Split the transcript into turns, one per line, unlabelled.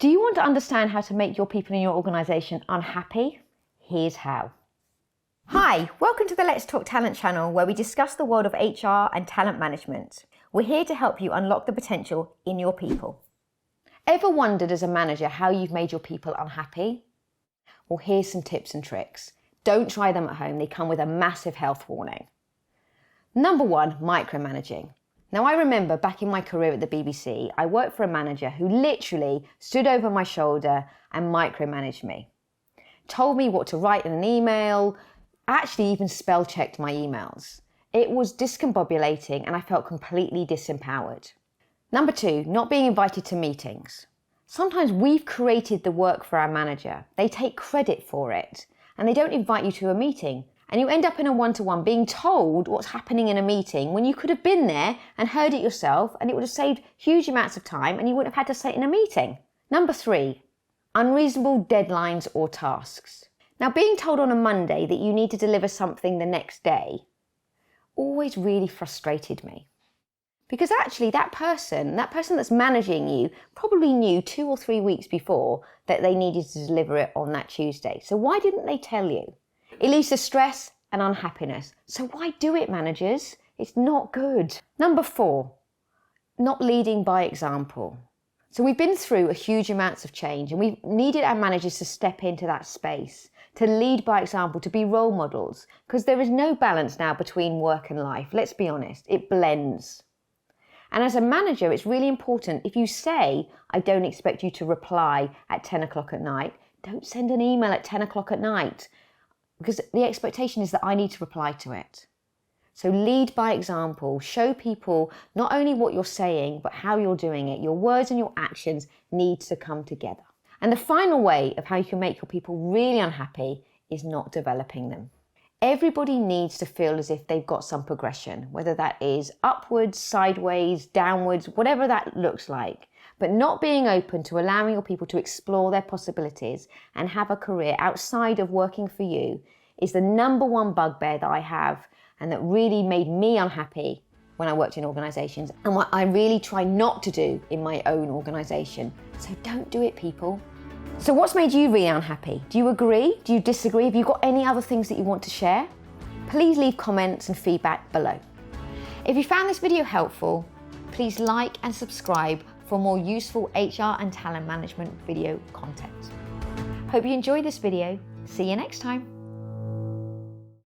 Do you want to understand how to make your people in your organisation unhappy? Here's how. Hi, welcome to the Let's Talk Talent channel, where we discuss the world of HR and talent management. We're here to help you unlock the potential in your people. Ever wondered as a manager how you've made your people unhappy? Well, here's some tips and tricks. Don't try them at home. They come with a massive health warning. Number one, micromanaging. Now, I remember back in my career at the BBC, I worked for a manager who literally stood over my shoulder and micromanaged me. Told me what to write in an email, actually even spell checked my emails. It was discombobulating and I felt completely disempowered. Number two, not being invited to meetings. Sometimes we've created the work for our manager. They take credit for it and they don't invite you to a meeting. And you end up in a one-to-one being told what's happening in a meeting when you could have been there and heard it yourself, and it would have saved huge amounts of time and you wouldn't have had to say it in a meeting. Number three, unreasonable deadlines or tasks. Now, being told on a Monday that you need to deliver something the next day always really frustrated me. Because actually that person that's managing you probably knew 2 or 3 weeks before that they needed to deliver it on that Tuesday. So why didn't they tell you? It leads to stress and unhappiness. So why do it, managers? It's not good. Number four, not leading by example. So we've been through a huge amounts of change and we've needed our managers to step into that space, to lead by example, to be role models, because there is no balance now between work and life. Let's be honest, it blends. And as a manager, it's really important, if you say, I don't expect you to reply at 10 o'clock at night, don't send an email at 10 o'clock at night. Because the expectation is that I need to reply to it. So lead by example, show people not only what you're saying, but how you're doing it. Your words and your actions need to come together. And the final way of how you can make your people really unhappy is not developing them. Everybody needs to feel as if they've got some progression, whether that is upwards, sideways, downwards, whatever that looks like. But not being open to allowing your people to explore their possibilities and have a career outside of working for you is the number one bugbear that I have and that really made me unhappy when I worked in organisations and what I really try not to do in my own organisation. So don't do it, people. So what's made you really unhappy? Do you agree? Do you disagree? Have you got any other things that you want to share? Please leave comments and feedback below. If you found this video helpful, please like and subscribe for more useful HR and talent management video content. Hope you enjoyed this video. See you next time.